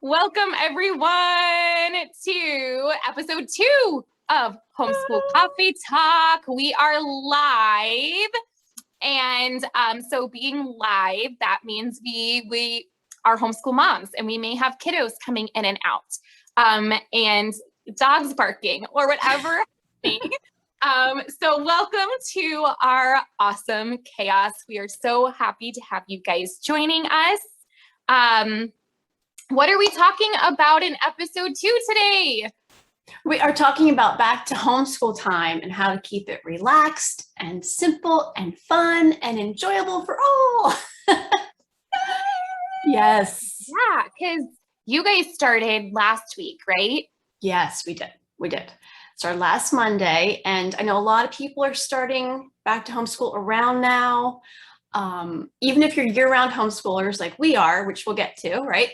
Welcome everyone to episode 2 of Homeschool Coffee Talk. We are live, and so being live, that means we are homeschool moms, and we may have kiddos coming in and out, and dogs barking or whatever. So welcome to our awesome chaos. We are so happy to have you guys joining us. What are we talking about in episode 2 today? We are talking about back to homeschool time and how to keep it relaxed and simple and fun and enjoyable for all. Yes. Yeah, because you guys started last week, right? Yes, we did. Started last Monday, and I know a lot of people are starting back to homeschool around now. Even if you're year-round homeschoolers like we are, which we'll get to, right?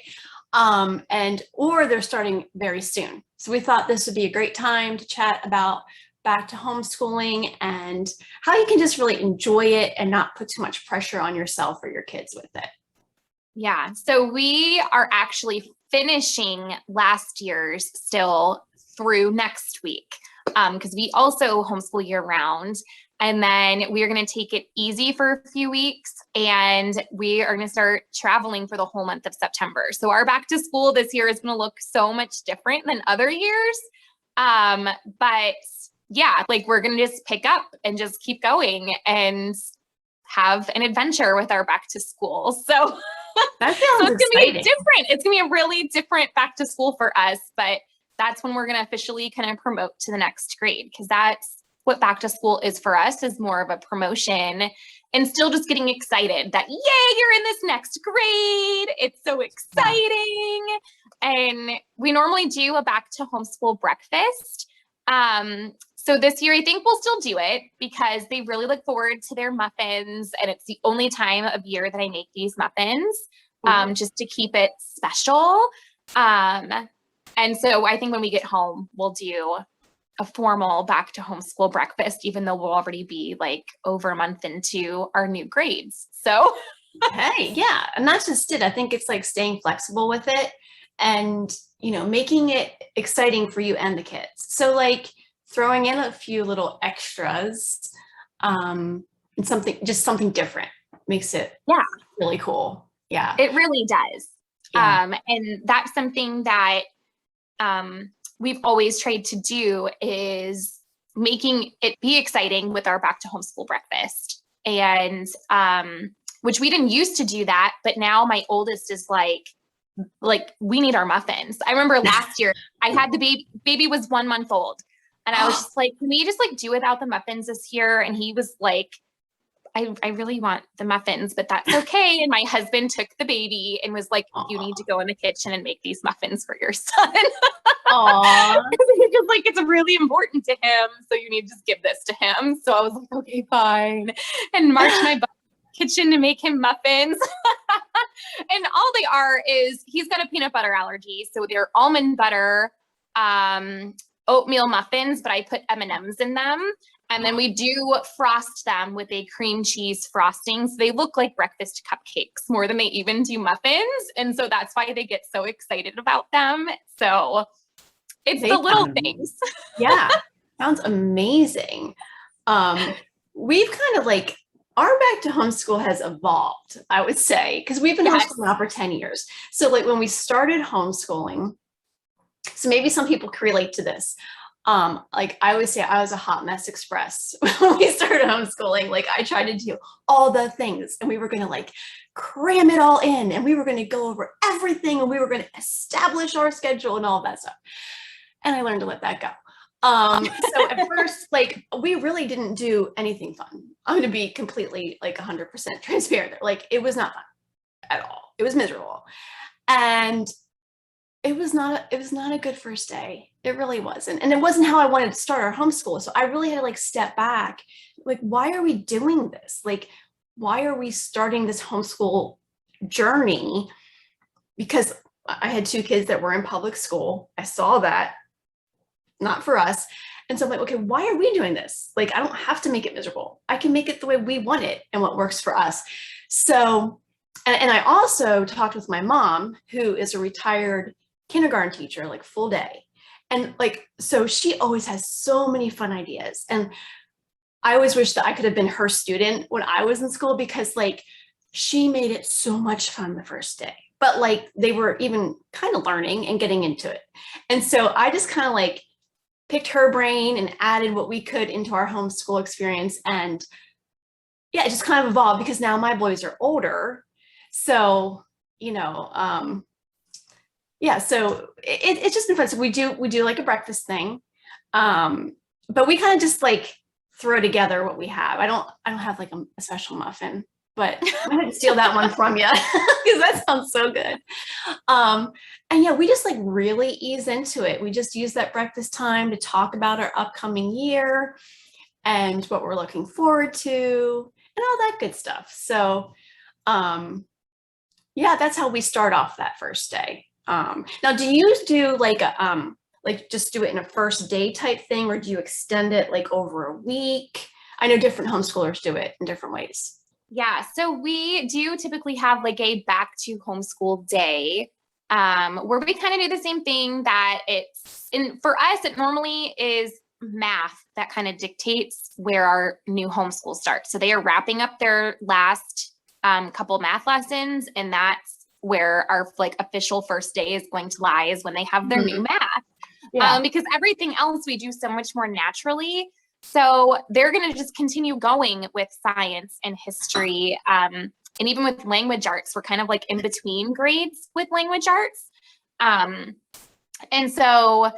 Or they're starting very soon. So we thought this would be a great time to chat about back to homeschooling and how you can just really enjoy it and not put too much pressure on yourself or your kids with it. Yeah, so we are actually finishing last year's still through next week, because we also homeschool year round. And then we are going to take it easy for a few weeks, and we are going to start traveling for the whole month of September. So our back to school this year is going to look so much different than other years. But yeah, like we're going to just pick up and just keep going and have an adventure with our back to school. So that sounds so it's exciting. Going to be different. It's going to be a really different back to school for us, but that's when we're going to officially kind of promote to the next grade, because that's what back to school is for us, is more of a promotion and still just getting excited that, yay, you're in this next grade. It's so exciting. Yeah. And we normally do a back to homeschool breakfast. So this year, I think we'll still do it because they really look forward to their muffins. And it's the only time of year that I make these muffins, just to keep it special. And so I think when we get home, we'll do a formal back to homeschool breakfast, even though we'll already be like over a month into our new grades. So, hey, yeah. And that's just it. I think it's like staying flexible with it and, making it exciting for you and the kids. So like throwing in a few little extras, and something different makes it really cool. Yeah. It really does. Yeah. And that's something that, we've always tried to do, is making it be exciting with our back to homeschool breakfast. And, which we didn't used to do that, but now my oldest is like, we need our muffins. I remember last year I had the baby was 1 month old, and I was just like, can we just like do without the muffins this year? And he was like, I really want the muffins, but that's okay. And my husband took the baby and was like, you need to go in the kitchen and make these muffins for your son. Aww. Because like it's really important to him, so you need to just give this to him. So I was like, okay, fine, and marched my butt to the kitchen to make him muffins. And all they are is, he's got a peanut butter allergy, so they're almond butter oatmeal muffins, but I put M&Ms in them. And then we do frost them with a cream cheese frosting. So they look like breakfast cupcakes more than they even do muffins. And so that's why they get so excited about them. So it's the little things. Yeah. Sounds amazing. We've kind of like, our back to homeschool has evolved, I would say, because we've been homeschooling now for 10 years. So like when we started homeschooling, so maybe some people can relate to this. Like I always say, I was a hot mess express when we started homeschooling. Like I tried to do all the things, and we were going to like cram it all in, and we were going to go over everything, and we were going to establish our schedule and all that stuff. And I learned to let that go. So at first, like we really didn't do anything fun. I'm going to be completely like 100% transparent. Like it was not fun at all. It was miserable. And it was not a good first day. It really wasn't. And it wasn't how I wanted to start our homeschool. So I really had to like step back. Like, why are we doing this? Like, why are we starting this homeschool journey? Because I had 2 kids that were in public school. I saw that, not for us. And so I'm like, okay, why are we doing this? Like, I don't have to make it miserable. I can make it the way we want it and what works for us. So and I also talked with my mom, who is a retired kindergarten teacher, like full day. And like, so she always has so many fun ideas. And I always wish that I could have been her student when I was in school, because like she made it so much fun the first day, but like they were even kind of learning and getting into it. And so I just kind of like picked her brain and added what we could into our homeschool experience. And yeah, it just kind of evolved because now my boys are older. So, yeah, so it's just been fun. So we do like a breakfast thing. But we kind of just like throw together what we have. I don't have like a special muffin, but I'm gonna steal that one from you because that sounds so good. And yeah, we just like really ease into it. We just use that breakfast time to talk about our upcoming year and what we're looking forward to and all that good stuff. So yeah, that's how we start off that first day. Now, do you do like like just do it in a first day type thing, or do you extend it like over a week? I know different homeschoolers do it in different ways. Yeah, so we do typically have like a back to homeschool day, where we kind of do the same thing. That for us, it normally is math that kind of dictates where our new homeschool starts. So they are wrapping up their last couple math lessons, and that's where our like official first day is going to lie, is when they have their new math. Yeah. Because everything else we do so much more naturally. So they're going to just continue going with science and history. And even with language arts, we're kind of like in between grades with language arts. And so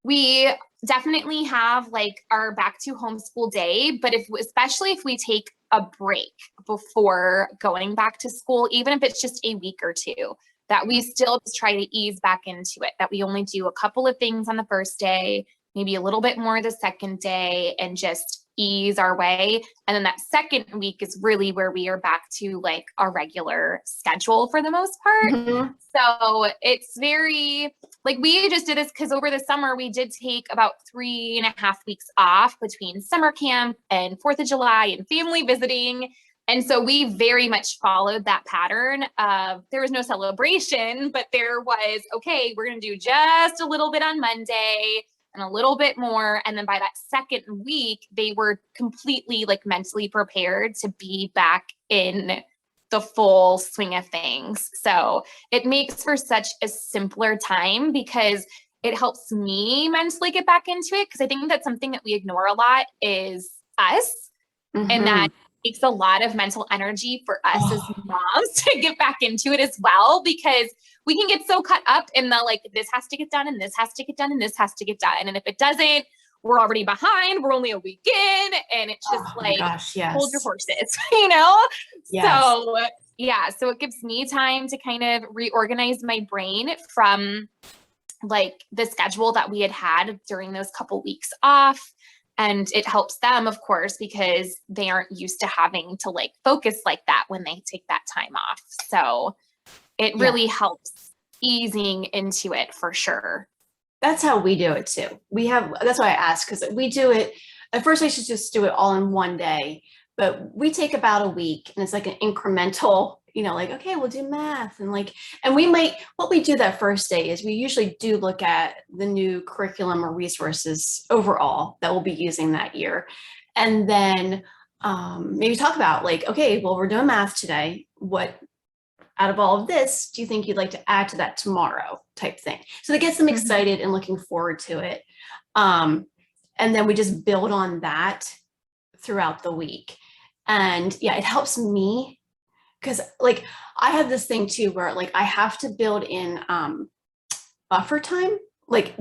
we definitely have like our back to homeschool day, but especially if we take a break before going back to school, even if it's just a week or two, that we still just try to ease back into it, that we only do a couple of things on the first day, maybe a little bit more the second day, and just ease our way. And then that second week is really where we are back to like our regular schedule for the most part. Mm-hmm. So it's very like, we just did this because over the summer we did take about 3.5 weeks off between summer camp and 4th of July and family visiting. And so we very much followed that pattern of, there was no celebration, but there was, okay, we're going to do just a little bit on Monday and a little bit more. And then by that second week, they were completely like mentally prepared to be back in the full swing of things. So it makes for such a simpler time, because it helps me mentally get back into it. Because I think that's something that we ignore a lot is us. Mm-hmm. And that takes a lot of mental energy for us as moms to get back into it as well, because we can get so caught up in the like, this has to get done and this has to get done and this has to get done. And if it doesn't, we're already behind. We're only a week in, and it's just gosh, yes. Hold your horses, you know? Yes. So yeah, so it gives me time to kind of reorganize my brain from like the schedule that we had during those couple weeks off. And it helps them, of course, because they aren't used to having to like focus like that when they take that time off. So it really helps easing into it for sure. That's how we do it too. That's why I asked, because we do it, at first I should just do it all in one day, but we take about a week, and it's like an incremental, like, okay, we'll do math. And like, and what we do that first day is we usually do look at the new curriculum or resources overall that we'll be using that year. And then maybe talk about like, okay, well, we're doing math today. What out of all of this do you think you'd like to add to that tomorrow type thing? So that gets them excited and looking forward to it. And then we just build on that throughout the week. And yeah, it helps me because like I have this thing too where like I have to build in buffer time, like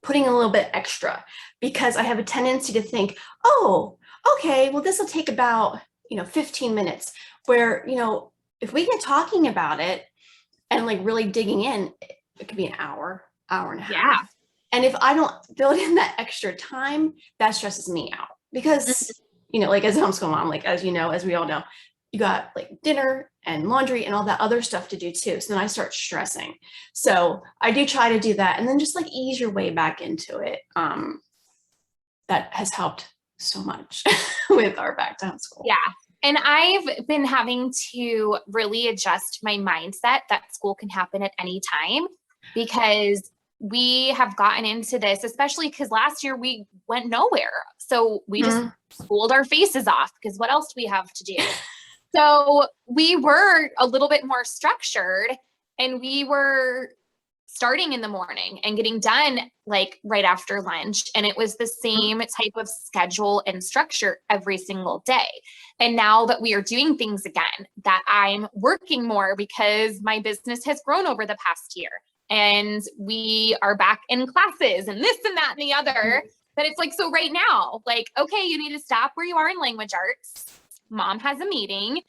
putting a little bit extra, because I have a tendency to think, oh, okay, well, this will take about 15 minutes, where if we get talking about it and like really digging in, it could be an hour and a half. Yeah. And if I don't build in that extra time, that stresses me out, because like as a homeschool mom, like as we all know, you got like dinner and laundry and all that other stuff to do too. So then I start stressing. So I do try to do that, and then just like ease your way back into it. That has helped so much with our back to homeschool. Yeah. And I've been having to really adjust my mindset that school can happen at any time, because we have gotten into this, especially because last year we went nowhere. So we just schooled our faces off, because what else do we have to do? So we were a little bit more structured, and we were starting in the morning and getting done like right after lunch. And it was the same type of schedule and structure every single day. And now that we are doing things again, that I'm working more because my business has grown over the past year, and we are back in classes and this and that and the other. But it's like, so right now, like, okay, you need to stop where you are in language arts. Mom has a meeting.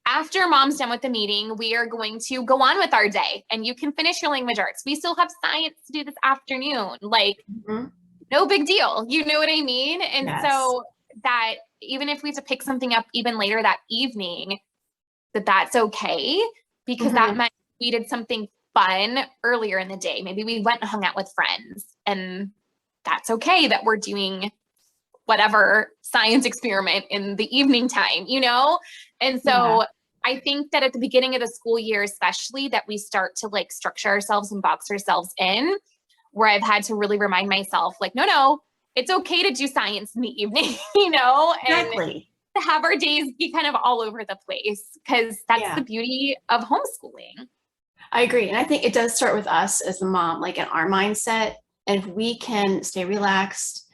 After mom's done with the meeting, we are going to go on with our day, and you can finish your language arts. We still have science to do this afternoon. Like, no big deal. You know what I mean? And so that even if we have to pick something up even later that evening, that's okay, because that meant we did something fun earlier in the day. Maybe we went and hung out with friends, and that's okay that we're doing whatever science experiment in the evening time, you know? And so I think that at the beginning of the school year, especially, that we start to like structure ourselves and box ourselves in, where I've had to really remind myself, like, no, it's okay to do science in the evening, you know, and to have our days be kind of all over the place, because that's the beauty of homeschooling. I agree. And I think it does start with us as the mom, like in our mindset. And if we can stay relaxed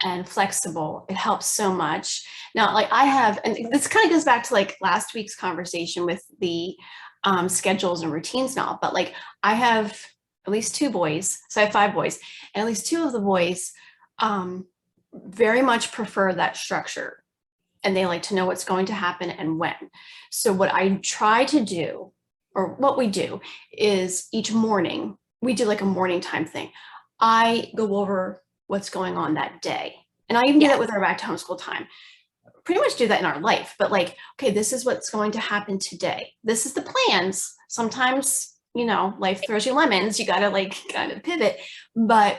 and flexible, it helps so much. Now, like I have, and this kind of goes back to like last week's conversation with the schedules and routines now, but like I have at least 2 boys, so I have 5 boys, and at least 2 of the boys very much prefer that structure, and they like to know what's going to happen and when. So what I try to do, or what we do, is each morning, we do like a morning time thing. I go over what's going on that day. And I even do that with our back to homeschool time. Pretty much do that in our life, but like, okay, this is what's going to happen today. This is the plans. Sometimes, you know, life throws you lemons. You got to like kind of pivot, but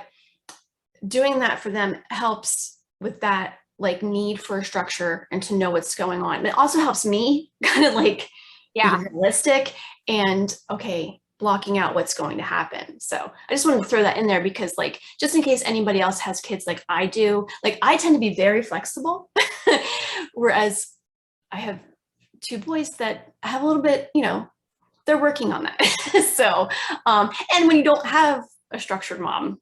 doing that for them helps with that like need for a structure and to know what's going on. And it also helps me kind of like be realistic and okay, blocking out what's going to happen. So I just wanted to throw that in there, because like, just in case anybody else has kids like I do, like I tend to be very flexible, whereas I have 2 boys that have a little bit, you know, they're working on that. So, and when you don't have a structured mom,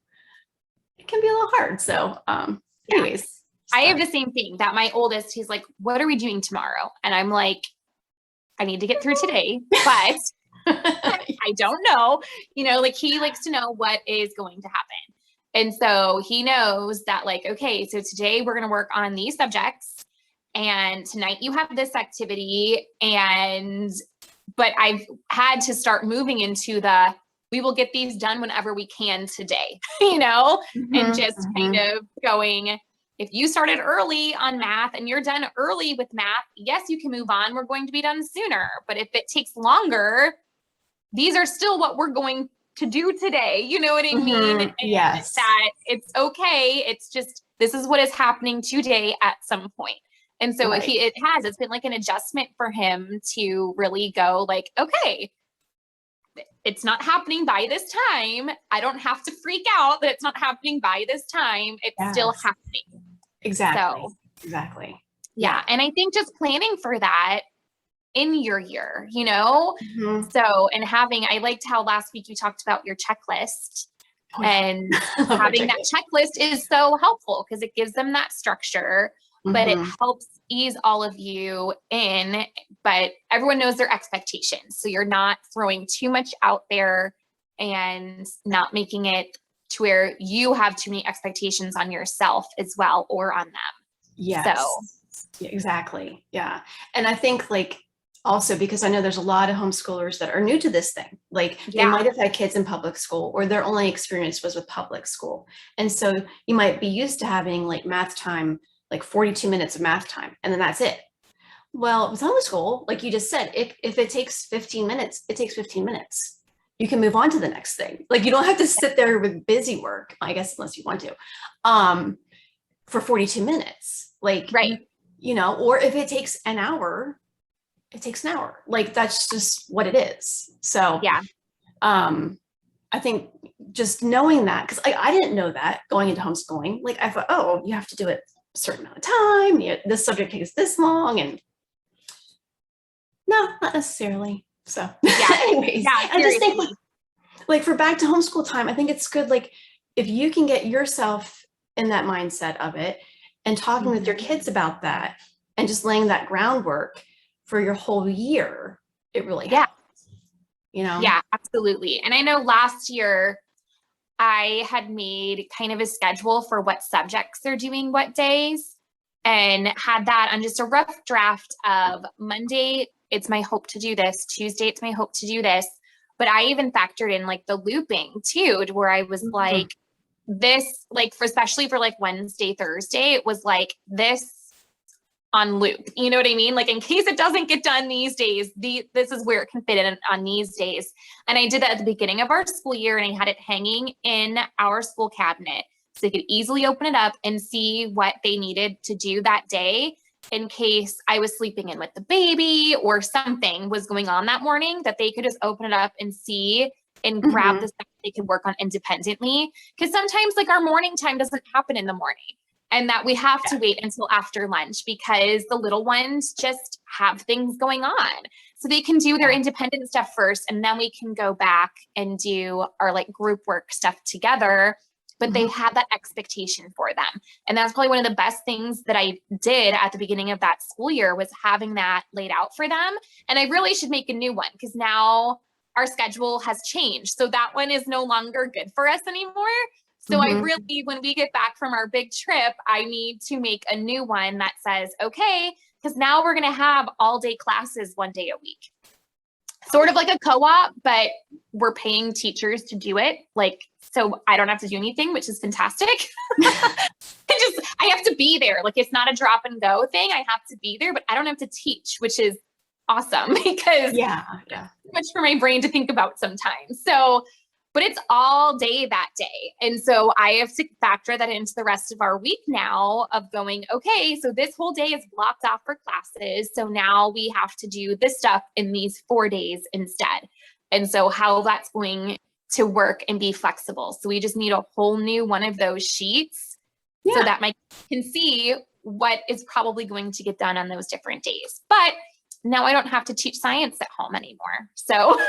it can be a little hard. So, anyways. I have the same thing, that my oldest, he's like, what are we doing tomorrow? And I'm like, I need to get through today, but I don't know, you know, like he likes to know what is going to happen. And so he knows that like, okay, so today we're going to work on these subjects, and tonight you have this activity. But I've had to start moving into we will get these done whenever we can today, you know, and just kind of going, if you started early on math and you're done early with math, yes, you can move on. We're going to be done sooner. But if it takes longer, these are still what we're going to do today. You know what I mean? And that it's okay. It's just, this is what is happening today at some point. And so it's been like an adjustment for him to really go like, okay, it's not happening by this time. I don't have to freak out that it's not happening by this time. It's still happening. Exactly. So, exactly. Yeah. And I think just planning for that in your year, you know? So, and I liked how last week you talked about your checklist, and having that checklist is so helpful because it gives them that structure, but it helps ease all of you in, but everyone knows their expectations. So you're not throwing too much out there and not making it to where you have too many expectations on yourself as well, or on them. Yes. So. Yeah, exactly. Yeah. And I think like, also, because I know there's a lot of homeschoolers that are new to this thing, like they might have had kids in public school, or their only experience was with public school. And so you might be used to having like math time, like 42 minutes of math time, and then that's it. Well, with homeschool, like you just said, if it takes 15 minutes, it takes 15 minutes. You can move on to the next thing. Like you don't have to sit there with busy work, I guess, unless you want to, for 42 minutes. Like or if it takes an hour, it takes an hour. Like, that's just what it is. So, Yeah. I think just knowing that, because I didn't know that going into homeschooling. Like, I thought, oh, you have to do it a certain amount of time. This subject takes this long. And no, not necessarily. So, anyways, Yeah, I just think seriously. like for back to homeschool time, I think it's good. Like, if you can get yourself in that mindset of it and talking with your kids about that and just laying that groundwork for your whole year, it really helps. Yeah, absolutely. And I know last year I had made kind of a schedule for what subjects they're doing what days, and had that on just a rough draft of Monday, it's my hope to do this. Tuesday, it's my hope to do this. But I even factored in like the looping too, to where I was like, this, like, especially for like Wednesday, Thursday, it was like this on loop. You know what I mean? Like, in case it doesn't get done these days, this is where it can fit in on these days. And I did that at the beginning of our school year, and I had it hanging in our school cabinet so they could easily open it up and see what they needed to do that day in case I was sleeping in with the baby or something was going on that morning, that they could just open it up and see and grab the stuff they could work on independently. Because sometimes like our morning time doesn't happen in the morning, and that we have to wait until after lunch because the little ones just have things going on. So they can do their independent stuff first, and then we can go back and do our like group work stuff together. But they had that expectation for them. And that's probably one of the best things that I did at the beginning of that school year, was having that laid out for them. And I really should make a new one, because now our schedule has changed. So that one is no longer good for us anymore. So I really, when we get back from our big trip, I need to make a new one that says, okay, because now we're going to have all day classes 1 day a week. Sort of like a co-op, but we're paying teachers to do it. Like, so I don't have to do anything, which is fantastic. I have to be there. Like, it's not a drop and go thing. I have to be there, but I don't have to teach, which is awesome, because too much for my brain to think about sometimes. So, but it's all day that day. And so I have to factor that into the rest of our week now of going, okay, so this whole day is blocked off for classes. So now we have to do this stuff in these 4 days instead. And so how that's going to work and be flexible. So we just need a whole new one of those sheets so that my kids can see what is probably going to get done on those different days. But now I don't have to teach science at home anymore. So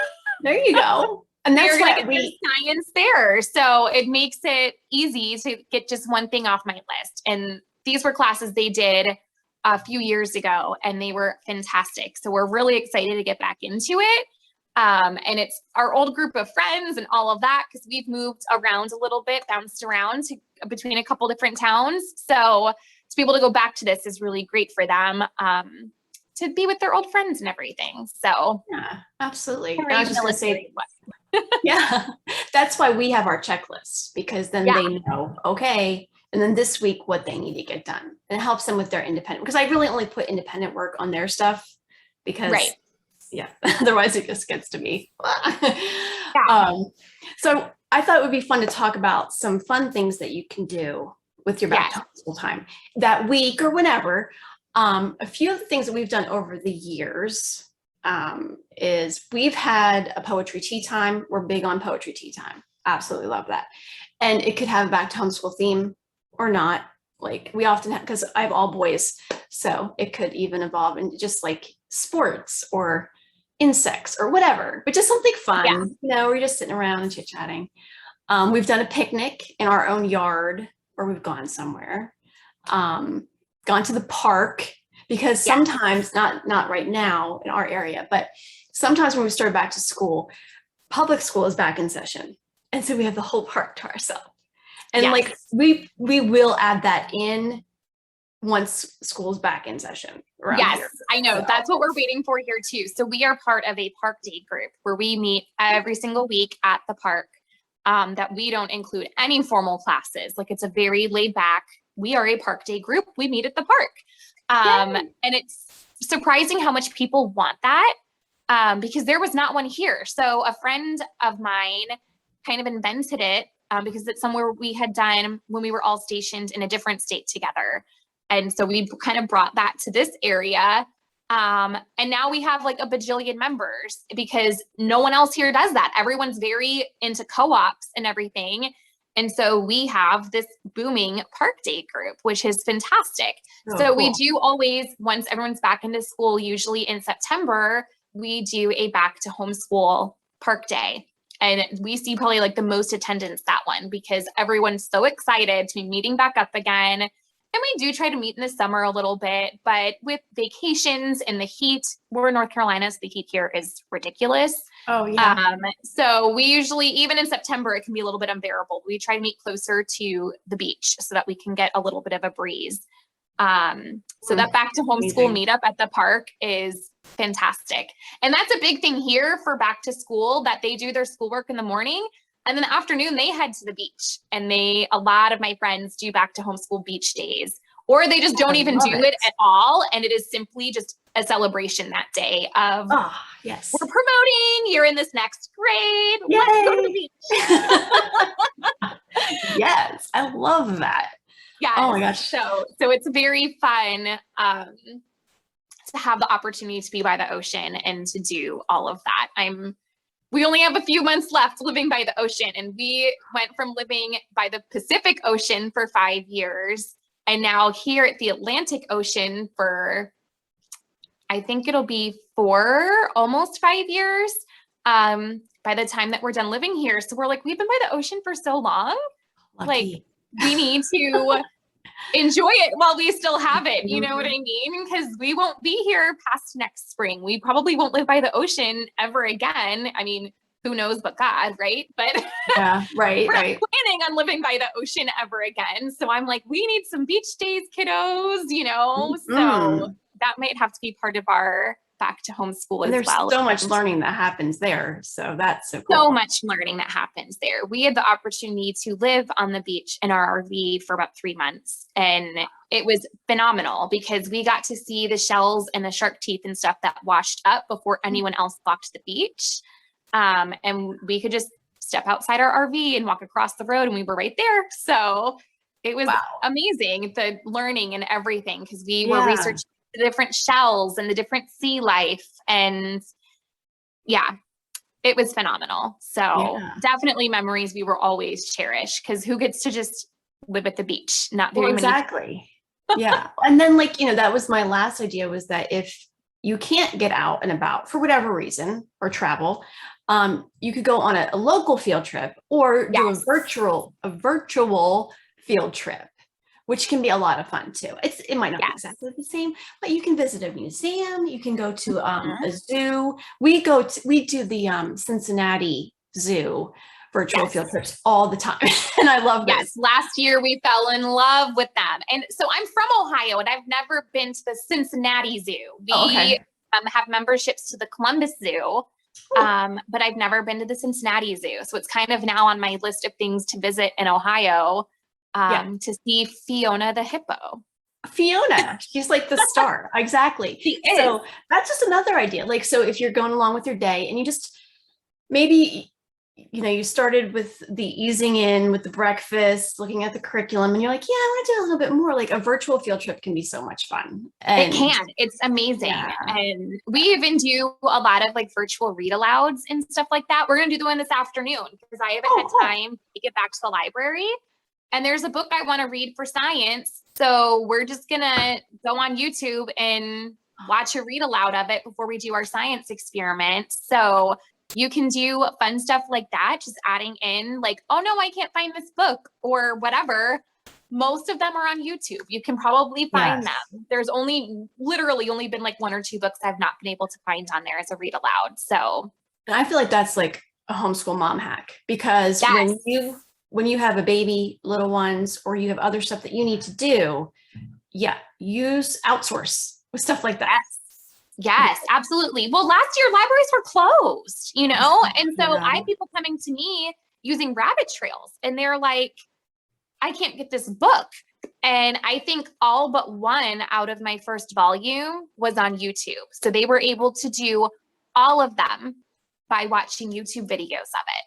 there you go. And that's why we science there. So it makes it easy to get just one thing off my list. And these were classes they did a few years ago, and they were fantastic. So we're really excited to get back into it. And it's our old group of friends and all of that, because we've moved around a little bit, bounced around between a couple different towns. So to be able to go back to this is really great for them, to be with their old friends and everything. So yeah, absolutely. I was just going to say, yeah, that's why we have our checklist, because then they know, okay, and then this week what they need to get done. And it helps them with their independent, because I really only put independent work on their stuff, because otherwise it just gets to me. So I thought it would be fun to talk about some fun things that you can do with your back to school time that week or whenever. A few of the things that we've done over the years is we've had a poetry tea time. We're big on poetry tea time. Absolutely love that. And it could have a back to homeschool theme or not. Like, we often have, because I have all boys, so it could even evolve into just like sports or insects or whatever, but just something fun. We're just sitting around and chit-chatting. We've done a picnic in our own yard, or we've gone somewhere, gone to the park, because sometimes, not right now in our area, but sometimes when we start back to school, public school is back in session. And so we have the whole park to ourselves. And like, we will add that in once school's back in session. Yes, I know. So that's what we're waiting for here too. So we are part of a park day group where we meet every single week at the park, that we don't include any formal classes. Like, it's a very laid back, we are a park day group. We meet at the park. And it's surprising how much people want that, because there was not one here. So a friend of mine kind of invented it, because it's somewhere we had done when we were all stationed in a different state together. And so we kind of brought that to this area. And now we have like a bajillion members because no one else here does that. Everyone's very into co-ops and everything. And so we have this booming park day group, which is fantastic. So cool. we do always, once everyone's back into school, usually in September, we do a back to homeschool park day. And we see probably like the most attendance that one because everyone's so excited to be meeting back up again. And we do try to meet in the summer a little bit, but with vacations and the heat, we're in North Carolina, so the heat here is ridiculous. Oh, yeah. So we usually, even in September, it can be a little bit unbearable. We try to meet closer to the beach so that we can get a little bit of a breeze. So that back to homeschool meetup at the park is fantastic. And that's a big thing here for back to school, that they do their schoolwork in the morning. And then the afternoon, they head to the beach, and a lot of my friends do back to homeschool beach days, or they just don't even do it at all. And it is simply just a celebration that day of, yes, we're promoting, you're in this next grade. Yay. Let's go to the beach. Yes, I love that. Yeah. Oh my gosh. So it's very fun to have the opportunity to be by the ocean and to do all of that. We only have a few months left living by the ocean, and we went from living by the Pacific Ocean for 5 years, and now here at the Atlantic Ocean for, I think it'll be almost 5 years by the time that we're done living here. So we're like, we've been by the ocean for so long. Lucky. Like, we need to enjoy it while we still have it. You know what I mean? Because we won't be here past next spring. We probably won't live by the ocean ever again. I mean, who knows but God, right? But yeah, right, we're right. not planning on living by the ocean ever again. So I'm like, we need some beach days, kiddos, you know? So that might have to be part of our back to homeschool as well. There's so much learning that happens there. So that's so cool. So much learning that happens there. We had the opportunity to live on the beach in our RV for about 3 months. And it was phenomenal because we got to see the shells and the shark teeth and stuff that washed up before anyone else walked the beach. And we could just step outside our RV and walk across the road, and we were right there. So it was amazing, the learning and everything, because we were researching the different shells and the different sea life. And it was phenomenal. So definitely memories we will always cherish, because who gets to just live at the beach? Not very many. Exactly. Yeah. And then that was my last idea, was that if you can't get out and about for whatever reason or travel, you could go on a local field trip or do a virtual field trip, which can be a lot of fun too. It might not be exactly the same, but you can visit a museum. You can go to a zoo. We do the Cincinnati Zoo virtual field trips all the time. And I love this. Yes. Last year we fell in love with them. And so I'm from Ohio, and I've never been to the Cincinnati Zoo. We have memberships to the Columbus Zoo, but I've never been to the Cincinnati Zoo. So it's kind of now on my list of things to visit in Ohio. To see Fiona the hippo. Fiona, she's like the star. Exactly. She is. So that's just another idea. So if you're going along with your day and you just maybe, you started with the easing in with the breakfast, looking at the curriculum, and you're like, I want to do a little bit more. Like a virtual field trip can be so much fun. It can. It's amazing. Yeah. And we even do a lot of virtual read alouds and stuff like that. We're going to do the one this afternoon because I haven't had time to get back to the library. And there's a book I want to read for science. So we're just going to go on YouTube and watch a read aloud of it before we do our science experiment. So you can do fun stuff like that, just adding in oh no, I can't find this book or whatever. Most of them are on YouTube. You can probably find them. There's literally only been 1 or 2 books I've not been able to find on there as a read aloud. So and I feel like that's a homeschool mom hack, because when you have a baby, little ones, or you have other stuff that you need to do, outsource with stuff like that. Yes, absolutely. Well, last year libraries were closed, and so I had people coming to me using rabbit trails, and they're like, I can't get this book. And I think all but one out of my first volume was on YouTube. So they were able to do all of them by watching YouTube videos of it.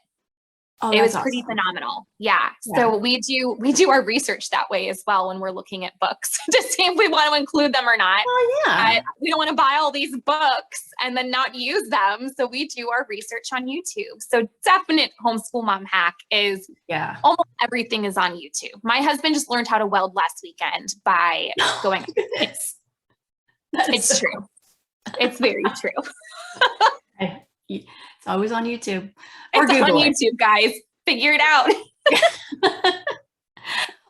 Oh, It was that's pretty awesome. phenomenal. Yeah. Yeah. So we do our research that way as well when we're looking at books to see if we want to include them or not. Oh, yeah. We don't want to buy all these books and then not use them. So we do our research on YouTube. So definite homeschool mom hack is Yeah. almost everything is on YouTube. My husband just learned how to weld last weekend by going. It's true. It's very true. It's always on YouTube. Or it's Google on YouTube, guys. Figure it out.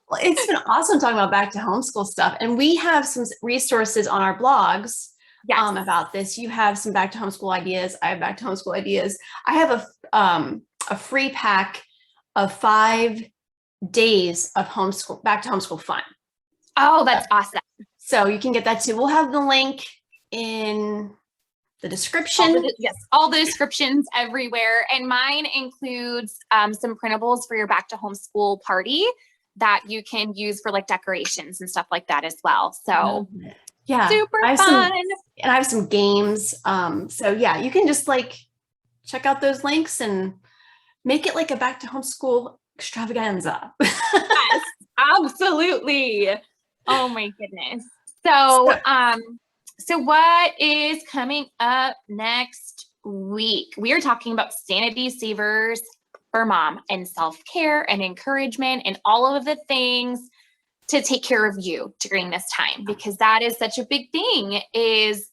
Well, it's been awesome talking about back to homeschool stuff. And we have some resources on our blogs about this. You have some back to homeschool ideas. I have back to homeschool ideas. I have a free pack of 5 days of back to homeschool fun. Oh, that's awesome. So you can get that too. We'll have the link in the description. All the descriptions everywhere. And mine includes some printables for your back to homeschool party that you can use for like decorations and stuff like that as well. So yeah, super fun. And I have some games. So yeah, you can just like check out those links and make it like a back to homeschool extravaganza. Yes, absolutely. Oh my goodness. So what is coming up next week? We are talking about sanity savers for mom and self-care and encouragement and all of the things to take care of you during this time, because that is such a big thing, is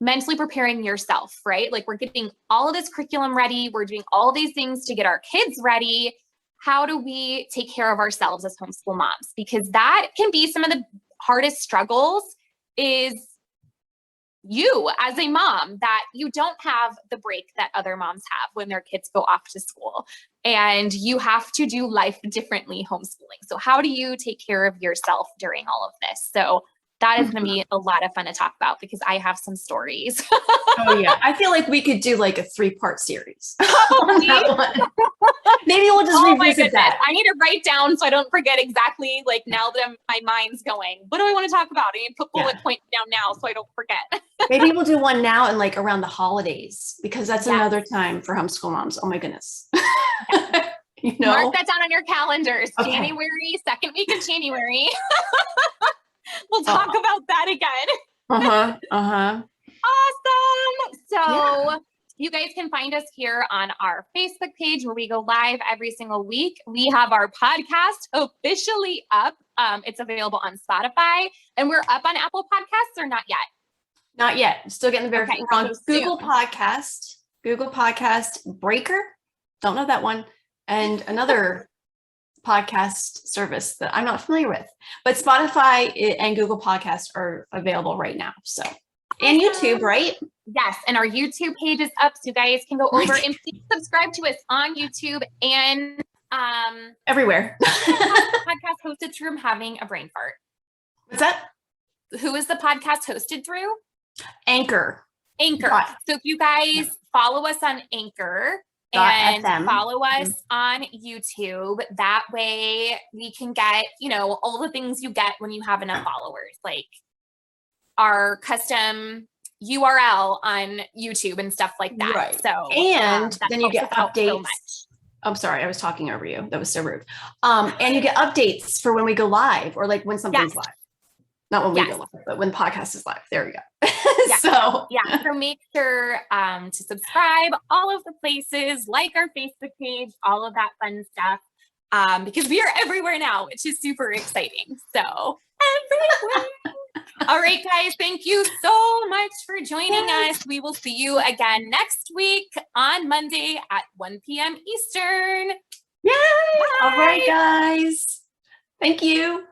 mentally preparing yourself, right? Like we're getting all of this curriculum ready. We're doing all these things to get our kids ready. How do we take care of ourselves as homeschool moms? Because that can be some of the hardest struggles, is you as a mom, that you don't have the break that other moms have when their kids go off to school, and you have to do life differently homeschooling. So how do you take care of yourself during all of this? So that is going to be a lot of fun to talk about, because I have some stories. Oh yeah. I feel like we could do like a 3-part series. Maybe we'll just revisit that. I need to write down so I don't forget exactly, like now that my mind's going, what do I want to talk about? I need to put bullet points down now so I don't forget. Maybe we'll do one now and like around the holidays, because that's another time for homeschool moms. Oh my goodness. You know? Mark that down on your calendars. Okay. January, second week of January. We'll talk about that again. Awesome. So you guys can find us here on our Facebook page where we go live every single week. We have our podcast officially up. It's available on Spotify, and we're up on Apple Podcasts, or not yet? Not yet. Still getting the verification. We're on Google Podcast, Breaker. Don't know that one. And another podcast service that I'm not familiar with, but Spotify and Google Podcasts are available right now. So, and YouTube, right? Yes. And our YouTube page is up. So you guys can go over and please subscribe to us on YouTube and everywhere. Podcast hosted through having a brain fart. What's that? Who is the podcast hosted through? Anchor. So if you guys follow us on Anchor and follow us on YouTube, that way we can get, all the things you get when you have enough followers, like our custom URL on YouTube and stuff like that. Right. So, and then you get updates. So I'm sorry, I was talking over you. That was so rude. And you get updates for when we go live, or like when something's live. Not when we go live, but when the podcast is live. There we go. So make sure to subscribe, all of the places, like our Facebook page, all of that fun stuff, because we are everywhere now, which is super exciting. So everywhere. All right, guys, thank you so much for joining us. We will see you again next week on Monday at 1 p.m. Eastern. Yay! Bye. All right, guys. Thank you.